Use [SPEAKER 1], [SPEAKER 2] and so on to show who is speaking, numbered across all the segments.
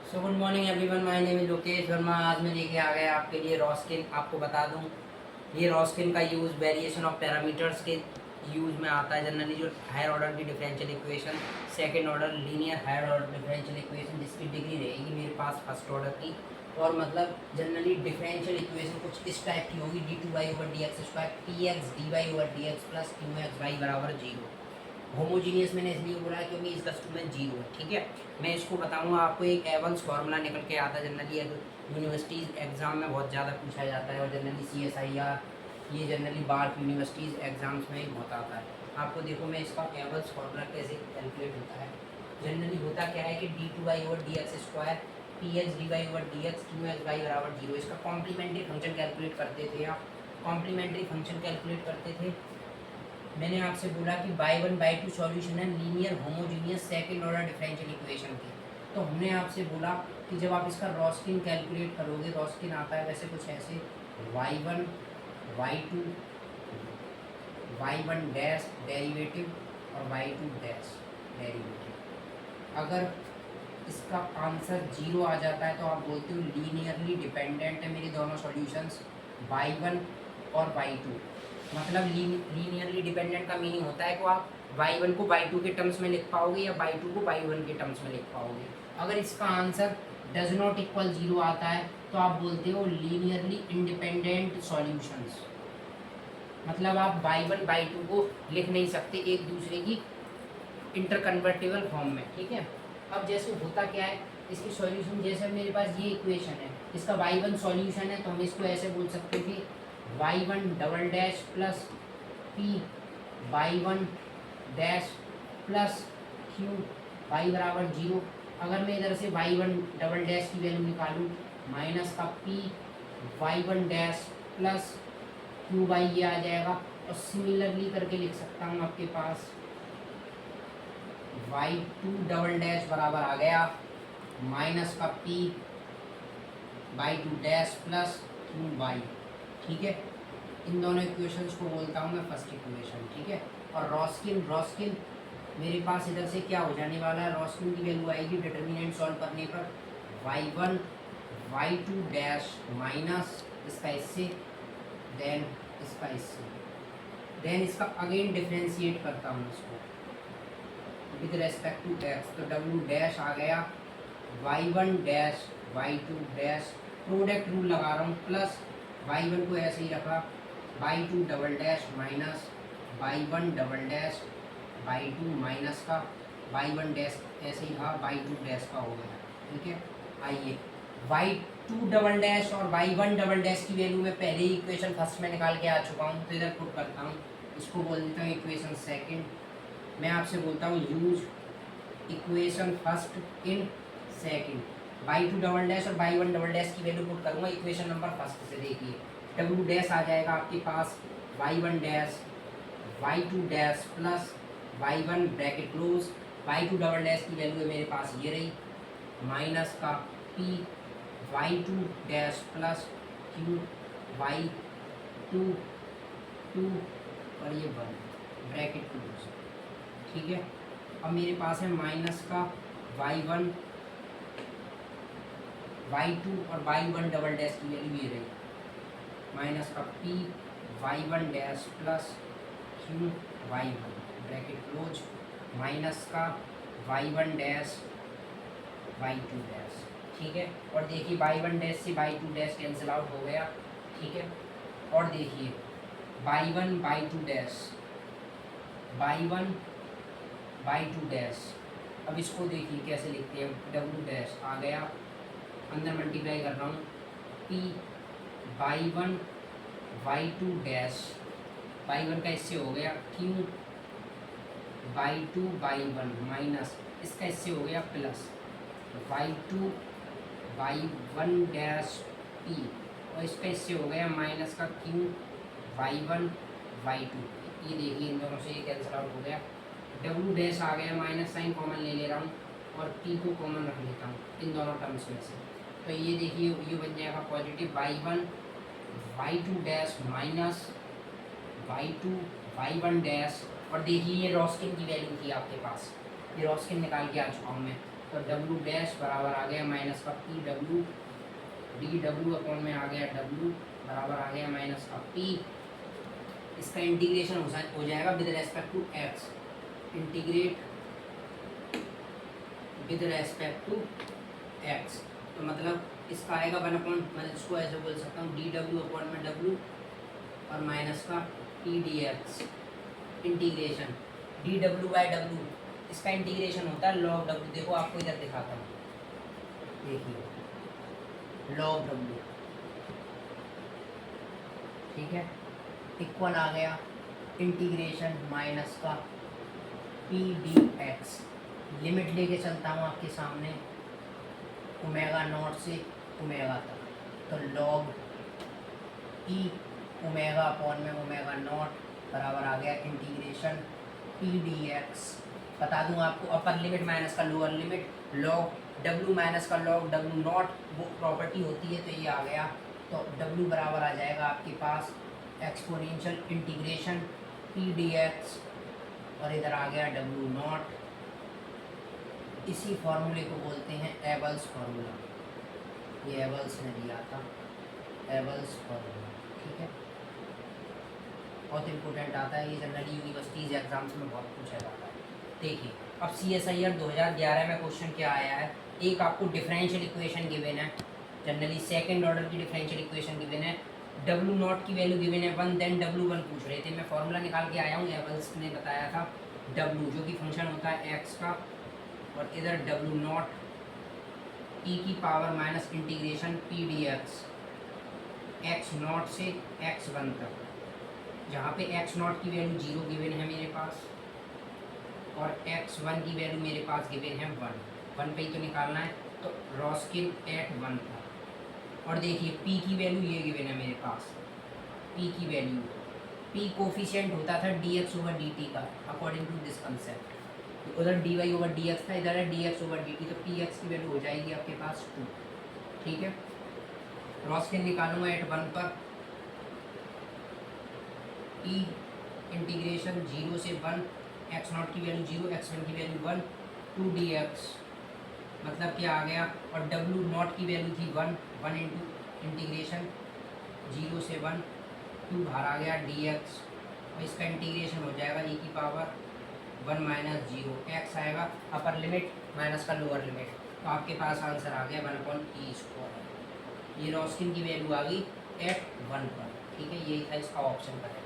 [SPEAKER 1] So good morning everyone, my name is Lokesh Verma. आज मैं लेके आ गया आपके लिए रॉस्किन। आपको बता दूं, ये रॉस्किन का यूज़ वेरिएशन ऑफ पैरामीटर्स के यूज़ में आता है। जनरली जो हायर ऑर्डर की differential equation, second order linear higher order differential equation जिसकी डिग्री रहेगी मेरे पास फर्स्ट ऑर्डर की, और मतलब जनरली डिफरेंशियल इक्वेशन कुछ इस टाइप की होगी: d two y over d x square p x d y over d x plus q x y बराबर जीरो। होमोजीनियस मैंने इसलिए बोला है क्योंकि इसका स्टूडेंट जीरो है। ठीक है, मैं इसको बताऊंगा आपको। एक एवंस फार्मूला निकल के आता है जनरली यूनिवर्सिटीज़ एग्ज़ाम में बहुत ज़्यादा पूछा जाता है, और जनरली CSIR, ये जनरली बार यूनिवर्सिटीज़ एग्ज़ाम्स में बहुत आता है। आपको देखो, मैं इसका एवंस फार्मूला कैसे कैलकुलेट होता है। जनरली होता क्या है कि d two y over d x square p x d y over d x q x y बराबर जीरो। इसका कॉम्प्लीमेंट्री फंक्शन कैलकुलेट करते थे आप। कॉम्प्लीमेंट्री फंक्शन कैलकुलेट करते थे। मैंने आपसे बोला कि by one by two solution है linear homogeneous second order differential equation की। तो हमने आपसे बोला कि जब आप इसका रॉस्किन कैलकुलेट करोगे, रॉस्किन आता है वैसे कुछ ऐसे: y one Y two y one dash derivative और वाई टू डैश डेरिवेटिव। अगर इसका आंसर जीरो आ जाता है तो आप बोलते हो लीनियरली डिपेंडेंट है मेरी दोनों सॉल्यूशंस, बाई वन और बाई टू। मतलब लीनियरली डिपेंडेंट का मीनिंग होता है कि आप वाई वन को बाई टू के टर्म्स में लिख पाओगे या बाई टू को बाई वन के टर्म्स में लिख पाओगे। अगर इसका answer does not equal zero आता है तो आप बोलते हो लीनियरली इंडिपेंडेंट सॉल्यूशंस। मतलब आप बाई वन बाई टू को लिख नहीं सकते एक दूसरे की इंटरकन्वर्टेबल फॉर्म में। ठीक है, अब जैसे होता क्या है, इसकी सॉल्यूशन जैसे मेरे पास ये इक्वेशन है, इसका वाई वन सॉल्यूशन है तो हम इसको ऐसे बोल सकते थे: y one double dash plus p Y one dash plus Q y बराबर जीरो। अगर मैं इधर से वाई वन डबल डैश की वैल्यू निकालूँ, माइनस का P Y one dash plus Q y ये आ जाएगा। और सिमिलरली करके लिख सकता हूँ आपके पास वाई टू डबल डैश बराबर आ गया माइनस का p y two dash plus Q y. ठीक है, इन दोनों इक्वेशंस को बोलता हूँ मैं फर्स्ट इक्वेशन। ठीक है, और रॉस्किन मेरे पास इधर से क्या हो जाने वाला है, रॉस्किन की वैल्यू आएगी डिटर्मिनेंट सॉल्व करने पर y one Y two dash minus इसका इससे, देन इसका इससे, देन इसका अगेन डिफ्रेंशिएट करता हूँ इसको विद रेस्पेक्ट टू एक्स। तो डब्ल्यू डैश आ गया y one dash Y two dash, product rule लगा रहा हूँ, प्लस वाई वन को ऐसे ही रखा by two double dash minus by one double dash by two minus का बाई वन डैश ऐसे ही रहा बाई टू डैश का हो गया। ठीक है, आइए वाई टू डबल डैश और वाई वन डबल डैश की वैल्यू मैं पहले ही इक्वेशन फर्स्ट में निकाल के आ चुका हूँ, तो इधर पुट करता हूँ। इसको बोल देता हूँ इक्वेशन सेकंड। मैं आपसे बोलता हूँ use equation first in second. By two double dash और बाई वन डबल डैश की वैल्यू पुट करूँगा इक्वेशन नंबर फर्स्ट से। देखिए, डब्ल्यू डैश आ जाएगा आपके पास Y one dash Y two dash plus Y one bracket close, Y two double dash की वैल्यू है मेरे पास ये रही माइनस का P Y two dash plus Q Y two two और ये वन ब्रैकेट क्लोज। ठीक है, अब मेरे पास है माइनस का वाई वन वाई टू और वाई वन डबल डैश की वैल्यू ये रही माइनस का P Y one dash plus Q Y one bracket close minus का Y one dash Y two dash. ठीक है, और देखिए वाई वन डैश से Y two dash cancel out हो गया। ठीक है, और देखिए Y one by two dash by one by two dash. अब इसको देखिए कैसे लिखते हैं, डब्ल्यू डैश आ गया, अंदर मल्टीप्लाई कर रहा हूँ, p y one Y two dash by one का इससे हो गया q y two y one minus इसका इससे हो गया plus y two y one dash p और इसका इससे हो गया माइनस का q Y one Y two. ये देखिए इन दोनों से ये कैंसिल आउट हो गया। डब्ल्यू डैश आ गया, माइनस साइन कॉमन ले रहा हूँ और टी को कॉमन रख लेता हूँ इन दोनों टर्म्स में से। तो ये देखिए ये बन जाएगा positive y one Y two dash minus y two y one dash. और देखिए ये रॉस्किन की वैल्यू थी आपके पास, ये रॉस्किन निकाल के आ चुका हूँ मैं। तो डब्लू डैश बराबर आ गया माइनस का P W, D W upon में आ गया डब्लू बराबर आ गया माइनस का पी। इसका इंटीग्रेशन हो जाएगा with respect to x, integrate with respect to x. तो मतलब इसका आएगा 1 मैं इसको ऐसे बोल सकता हूँ डी डब्ल्यू अपॉन में डब्ल्यू और माइनस का P D x, integration D W by W, इसका इंटीग्रेशन होता है लॉग डब्ल्यू। देखो आपको इधर दिखाता हूँ, देखिए लॉग डब्ल्यू, ठीक है, इक्वल आ गया इंटीग्रेशन माइनस का पी डी एक्स। लिमिट लेके चलता हूँ आपके सामने ओमेगा नॉट से ओमेगा तक, तो लॉग ई ओमेगा अपॉन में ओमेगा नॉट बराबर आ गया इंटीग्रेशन पी डी एक्स। बता दूं आपको अपर लिमिट माइनस का lower limit, log W minus का लॉग डब्ल्यू नॉट वो प्रॉपर्टी होती है, तो ये आ गया। तो डब्ल्यू बराबर आ जाएगा आपके पास exponential integration P D X और इधर आ गया डब्ल्यू नॉट। इसी फॉर्मूले को बोलते हैं एबल्स फार्मूला, ये एबल्स ने दिया था, एबल्स फार्मूला, ठीक है, बहुत इंपॉर्टेंट आता है ये, जनरली यूनिवर्सिटीज़ एग्जाम्स में बहुत पूछा जाता है। देखिए अब CSIR 2011 में क्वेश्चन क्या आया है, एक आपको डिफरेंशियल इक्वेशन गिवन है, जनरली सेकंड ऑर्डर की डिफरेंशियल इक्वेशन गिवन है, डब्ल्यू नॉट की वैल्यू गिवन है 1, देन W1 पूछ रहे थे। मैं फॉर्मूला निकाल के आया हूँ, एबल्स ने बताया था W जो कि फंक्शन होता है x का, और इधर डब्ल्यू नॉट ई की power minus integration P D x x not से x1 तक, जहाँ पे x नॉट की वैल्यू 0 गिवन है मेरे पास और x1 की वैल्यू मेरे पास गिवन है 1 पे ही तो निकालना है, तो रॉस्किन एट 1 था। और देखिए p की वैल्यू ये गिवन है मेरे पास, p की वैल्यू, p कोफिशिएंट होता था dx ओवर dt का अकॉर्डिंग टू दिस कंसेप्ट, तो उधर dy ओवर dx था, इधर है dx ओवर dt, तो px की वैल्यू हो जाएगी आपके पास 2, ठीक है। रॉस्किन निकालूंगा एट 1 पर, e इंटीग्रेशन 0 से 1, एक्स नॉट की वैल्यू 0, x1 की वैल्यू 1, 2 dx, मतलब क्या आ गया, और डब्ल्यू नॉट की वैल्यू थी 1 इंटू इंटीग्रेशन 0 से 1, 2 बाहर आ गया dx, और इसका इंटीग्रेशन हो जाएगा e की पावर 1 माइनस 0, x आएगा अपर लिमिट माइनस का लोअर लिमिट, तो आपके पास आंसर आ गया 1/e²। ये रॉस्किन की वैल्यू आ गई एट 1 पर, ठीक है, यही था इसका ऑप्शन करेक्ट।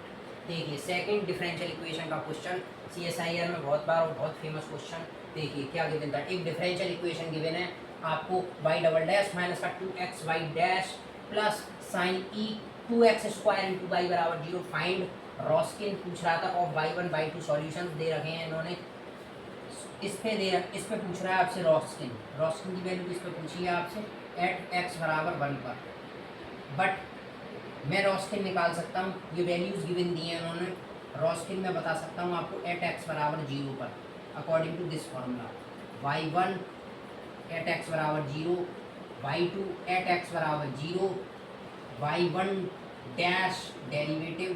[SPEAKER 1] देखिए सेकंड डिफरेंशियल इक्वेशन का क्वेश्चन CSIR में बहुत बार और बहुत फेमस क्वेश्चन। देखिए क्या गिवन था, एक डिफरेंशियल इक्वेशन गिवन है आपको y डबल डैश माइनस का 2xy dash plus sine e 2x square into y बराबर 0 फाइंड रॉस्किन पूछ रहा था, और y1 y2 सॉल्यूशंस दे रखे हैं इन्होंने, इस पे पूछ रहा है आपसे रॉस्किन, रॉस्किन की वैल्यू इस पे पूछी है आपसे एट x बराबर 1 पर, बट मैं रॉस्किन निकाल सकता हूँ, ये वैल्यूज़ गिवन दी हैं इन्होंने, रॉस्किन में बता सकता हूँ आपको एट x बराबर 0 पर according to this formula, y1 at x बराबर 0, y2 एट x बराबर 0, y1 dash derivative,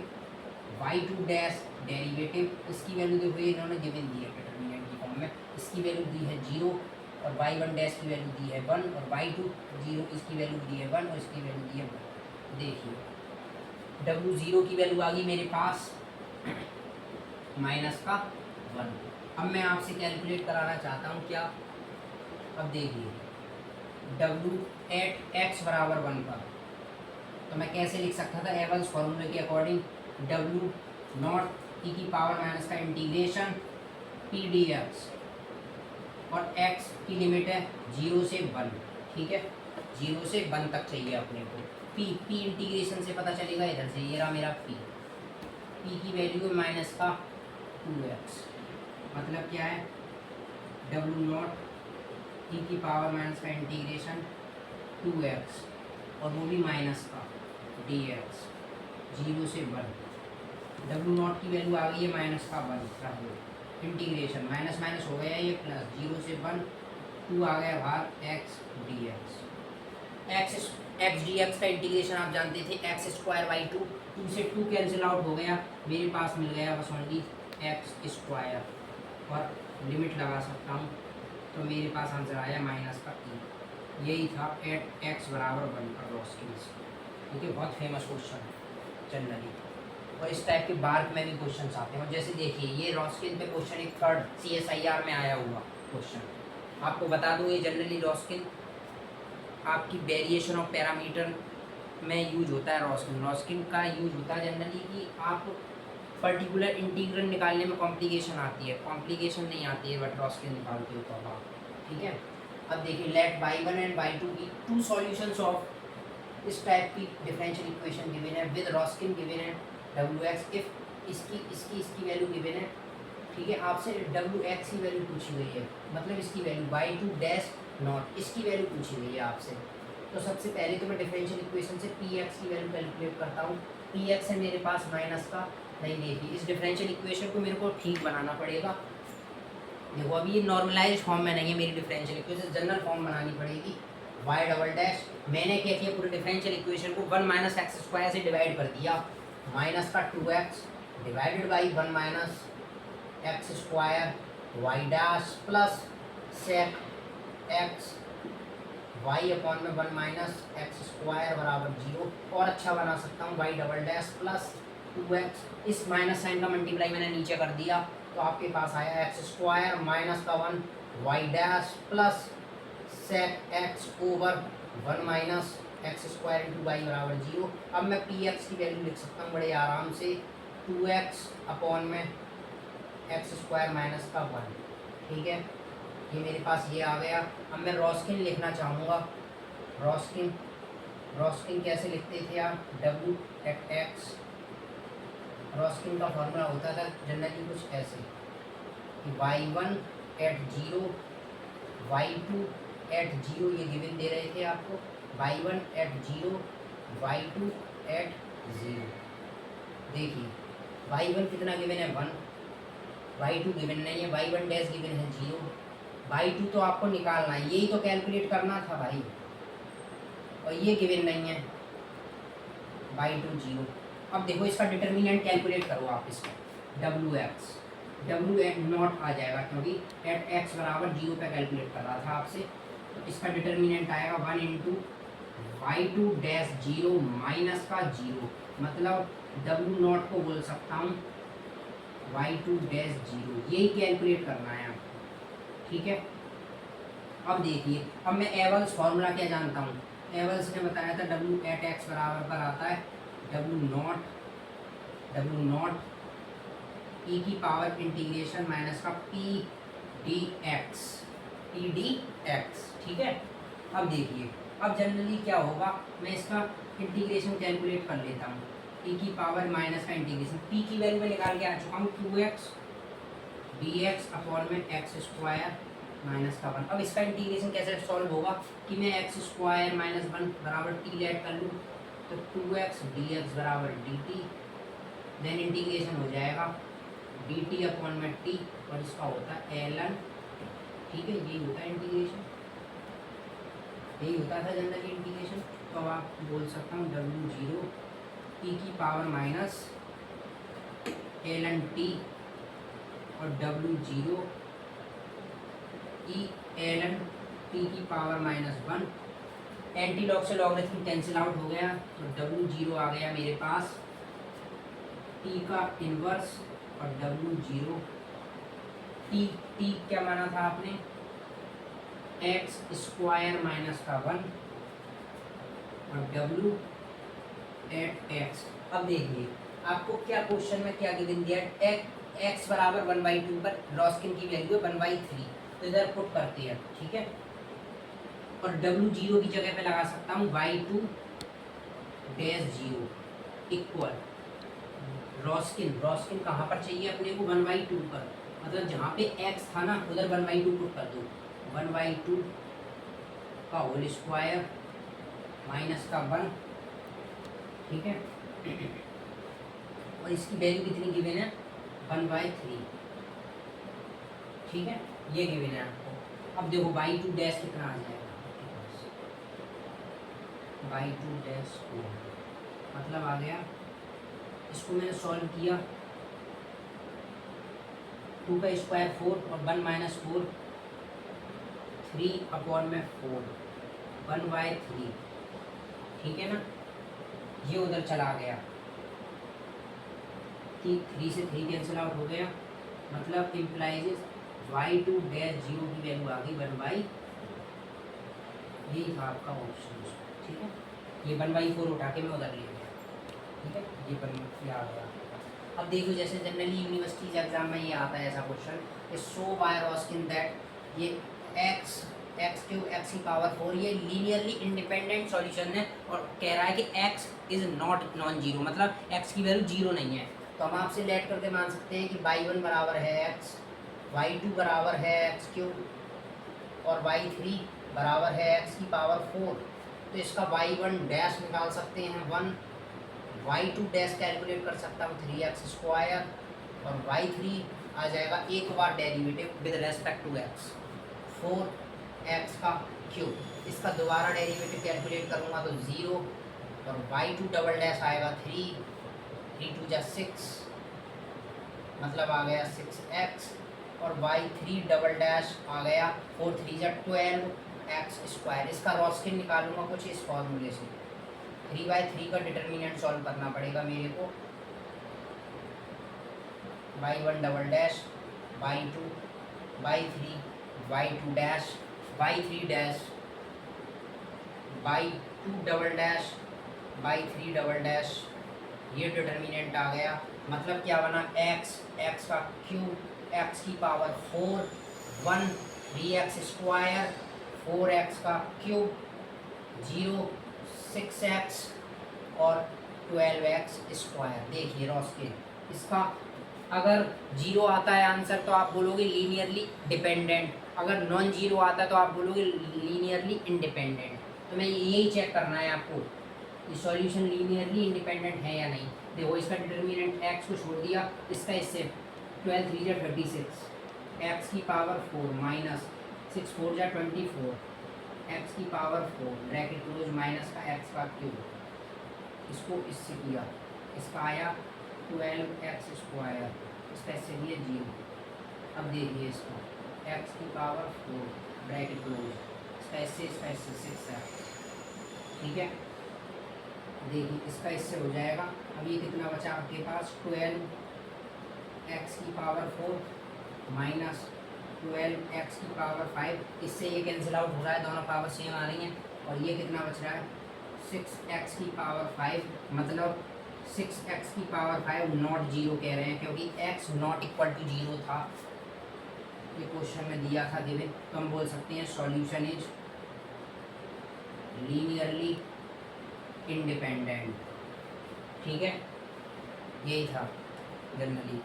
[SPEAKER 1] y2 dash derivative, इसकी वैल्यू देखो ये इन्होंने गिवन दी है डिटरमिनेंट की फॉर्म में, इसकी वैल्यू दी है 0 और y1 डैश की वैल्यू दी है 1 और y2 0 इसकी वैल्यू दी है 1 और इसकी वैल्यू दी है 1। देखिए W0 की वैल्यू आ गई मेरे पास माइनस का 1। अब मैं आपसे कैलकुलेट कराना चाहता हूँ क्या, अब देखिए W एट x बराबर 1 पर, तो मैं कैसे लिख सकता था एबल्स फॉर्मूले के अकॉर्डिंग, W नॉट e की पावर माइनस का इंटीग्रेशन पी डी एक्स, और x की लिमिट है 0 से 1, ठीक है, 0 से 1 तक चाहिए अपने को, p इंटीग्रेशन से पता चलेगा इधर से, ये रहा मेरा p की वैल्यू है माइनस का 2x, मतलब क्या है W नॉट e की पावर माइनस का इंटीग्रेशन 2x और वो भी माइनस का dx 0 से 1, W नॉट की वैल्यू आ गई है माइनस का 1, इंटीग्रेशन माइनस माइनस हो गया ये प्लस 0 से 1, 2 आ गया बाहर x dx, x dx का इंटीग्रेशन आप जानते थे x स्क्वायर बाई 2, 2 से 2 कैंसिल आउट हो गया, मेरे पास मिल गया बस ओनली x स्क्वायर, और लिमिट लगा सकता हूँ तो मेरे पास आंसर आया माइनस का ई। यही था एट एक्स बराबर 1 का रॉस्किन। ठीक है, बहुत फेमस क्वेश्चन है जनरली, और इस टाइप के बार्क में भी क्वेश्चन आते हैं। और जैसे देखिए ये रॉस्किन पे क्वेश्चन एक थर्ड CSIR में आया हुआ क्वेश्चन, आपको बता दूँ ये जनरली रॉस्किन आपकी वेरिएशन ऑफ पैरामीटर में यूज होता है। रॉस्किन का यूज होता है जनरली कि आप पर्टिकुलर इंटीग्रल निकालने में कॉम्प्लिकेशन आती है, कॉम्प्लिकेशन नहीं आती है बट रॉस्किन निकालते हो तो आप। ठीक है, अब देखिए लेट y1 एंड y2 की टू सॉल्यूशंस ऑफ इस टाइप की डिफरेंशियल इक्वेशन गिवन है विद रॉस्किन गिवन है wx इफ इसकी वैल्यू गिवन है। ठीक है, आपसे wx की वैल्यू पूछी गई है, मतलब इसकी वैल्यू y2 डैश नॉट इसकी वैल्यू पूछी गई है आपसे। तो सबसे पहले तो मैं डिफरेंशियल इक्वेशन से px की वैल्यू कैलकुलेट करता हूँ। px है मेरे पास माइनस का, नहीं देखिए इस डिफरेंशियल इक्वेशन को मेरे को ठीक बनाना पड़ेगा। देखो अभी ये नॉर्मलाइज फॉर्म में नहीं है मेरी डिफरेंशियल इक्वेशन, जनरल फॉर्म बनानी पड़ेगी। y डबल डैश मैंने क्या किया, पूरे डिफरेंशियल इक्वेशन को 1 माइनस एक्स स्क्वायर से डिवाइड कर दिया। माइनस का 2x divided by 1 minus x square y dash plus sec x y upon में 1 माइनस एक्स स्क्वायर बराबर 0। और अच्छा बना सकता हूँ y double dash plus 2x, इस माइनस साइन का मल्टीप्लाई मैंने नीचे कर दिया तो आपके पास आया एक्स स्क्वायर माइनस का 1 y dash plus sec x over 1 minus x square into y बराबर 0। अब मैं px की वैल्यू लिख सकता हूँ बड़े आराम से 2x अपॉन में एक्स स्क्वायर माइनस का 1। ठीक है, ये मेरे पास ये आ गया। अब मैं रॉस्किन लिखना चाहूँगा। रॉस्किन कैसे लिखते थे आप, w एट x। रॉस्किन का फॉर्मूला होता था जनरली कुछ ऐसे कि y1 एट 0 y2 एट 0, ये गिवन दे रहे थे आपको, y1 एट 0 y2 एट 0। देखिए y1 कितना गिवन है 1, y2 गिवन नहीं है, y1 डैश गिवन है 0, y2 तो आपको निकालना है, यही तो कैलकुलेट करना था भाई, और ये गिवन नहीं है y2 0। अब देखो इसका डिटर्मिनेंट कैलकुलेट करो आप, इसका w नॉट आ जाएगा क्योंकि एट x बराबर 0 पे कैलकुलेट कर रहा था आपसे। तो इसका डिटर्मिनेंट आएगा 1 इंटू y2 डैश 0 माइनस का 0, मतलब w नॉट को बोल सकता हूँ y2 डैश 0, यही कैलकुलेट करना है आपको। ठीक है, अब देखिए अब मैं एवल्स फार्मूला क्या जानता हूँ। एवल्स ने बताया था w एट x बराबर पर आता है w नॉट e की पावर इंटीग्रेशन माइनस का p dx। ठीक है, अब देखिए अब जनरली क्या होगा, मैं इसका इंटीग्रेशन कैलकुलेट कर लेता हूँ। e की पावर माइनस का इंटीग्रेशन, p की वैल्यू में निकाल के आ चुका हूँ 2x dx अपॉन में एक्स स्क्वायर माइनस का 1। अब इसका इंटीग्रेशन कैसे सॉल्व होगा कि मैं एक्स स्क्वायर माइनस 1 बराबर t लेट कर लूँ, तो 2x dx बराबर dt, देन इंटीग्रेशन हो जाएगा dt अपॉन में t, और इसका होता है ln। ठीक है, यही होता है इंटीग्रेशन, यही होता था जनरली इंटीग्रेशन। तो अब आप बोल सकता हूँ w0 e की पावर माइनस ln t और w0 e ln t की पावर माइनस 1। एंटी लॉग से लॉगरिथम कैंसिल आउट हो गया, तो w0 आ गया मेरे पास t का इन्वर्स, और w0 t क्या माना था आपने, एक्स स्क्वायर माइनस का 1 और w एट x। अब देखिए आपको क्या क्वेश्चन में क्या गिवन दिया, x बराबर 1/2 पर रॉस्किन की वैल्यू है 1/3, तो इधर पुट करते हैं। ठीक है, और w0 की जगह पे लगा सकता हूँ y2 डैश 0 इक्वल रॉस्किन कहाँ पर चाहिए अपने को 1/2 पर, मतलब जहाँ पे x था ना उधर 1/2 पुट कर दो, 1/2 का होल स्क्वायर माइनस का 1। ठीक है, और इसकी वैल्यू कितनी गिवन है 1/3। ठीक है, ये गिवन है आपको। अब देखो y2 डैश कितना आ जाएगा, y2 डैश 4, मतलब आ गया, इसको मैंने सॉल्व किया, 2 का स्क्वायर 4 और 1 माइनस 4 3/4 1/3, ठीक है ना। ये उधर चला गया, 3 से 3 कैंसिल आउट हो गया, मतलब इम्प्लाइज y2 डैश 0 की वैल्यू आ गई 1/, यही था आपका ऑप्शन, ठीक है। ये 1/4 उठा के मैं उधर ले गया, ठीक है, ये आ गया। अब देखो जैसे जनरली यूनिवर्सिटीज एग्जाम में ये आता है ऐसा क्वेश्चन, शो बाय रॉस्किन दैट ये x क्यूब x की पावर 4 ये लीनियरली इंडिपेंडेंट सॉल्यूशन है, और कह रहा है कि x is not non zero, मतलब x की वैल्यू जीरो नहीं है। तो हम आपसे लेट करके मान सकते हैं कि y1 बराबर है x, y2 बराबर है x क्यूब और y3 बराबर है x की पावर 4। तो इसका y1 डैश निकाल सकते हैं 1, y2 डैश कैलकुलेट कर सकता हूँ 3x स्क्वायर, और y3 आ जाएगा एक बार derivative with respect to x 4x का क्यूब। इसका दोबारा डेरिवेटिव कैलकुलेट करूँगा तो 0, और y2 डबल डैश आएगा 3, 3 2 6, मतलब आ गया 6x, और y3 डबल डैश आ गया 4 3 12x स्क्वायर। इसका रॉस्किन निकालूंगा कुछ इस फॉर्मूले से, 3/3 का डिटर्मिनेंट सॉल्व करना पड़ेगा मेरे को, y1 double dash y2 y3 y2 dash y3 dash y2 double dash y3 double dash, ये डिटर्मिनेंट आ गया। मतलब क्या बना, x का क्यूब x की पावर 4 1 3x स्क्वायर 4x का क्यूब 0 6x और 12x स्क्वायर। देखिए रॉस्किन, इसका अगर जीरो आता है आंसर तो आप बोलोगे लीनियरली डिपेंडेंट, अगर नॉन जीरो आता है तो आप बोलोगे लीनियरली इंडिपेंडेंट। तो मैं यही चेक करना है आपको, ये सॉल्यूशन लीनियरली इंडिपेंडेंट है या नहीं। देखो इसका डिटर्मिनेंट x को छोड़ दिया, इसका इससे 12 3 36, x की पावर 4 माइनस 6 4 24, x की पावर 4 ब्रैकेट क्लोज माइनस का x का क्यूब, इसको इससे किया, इसका आया 12x स्क्वायर, इसका इससे दिया 0। अब देखिए इसको x की पावर 4 ब्रैकेट क्लोज, इसका इससे 6 है, ठीक है। देखिए इसका इससे हो जाएगा, अब ये कितना बचा आपके पास 12x की पावर 4 माइनस 12x की पावर 5, इससे ये कैंसिल आउट हो रहा है, दोनों पावर सेम आ रही हैं, और ये कितना बच रहा है 6x की पावर 5, मतलब 6x की पावर 5 नॉट जीरो कह रहे हैं, क्योंकि x not equal to zero था, ये क्वेश्चन में दिया था गिवन। तो हम बोल सकते हैं सॉल्यूशन इज लीनियरली इंडिपेंडेंट, ठीक है, यही था जनरली।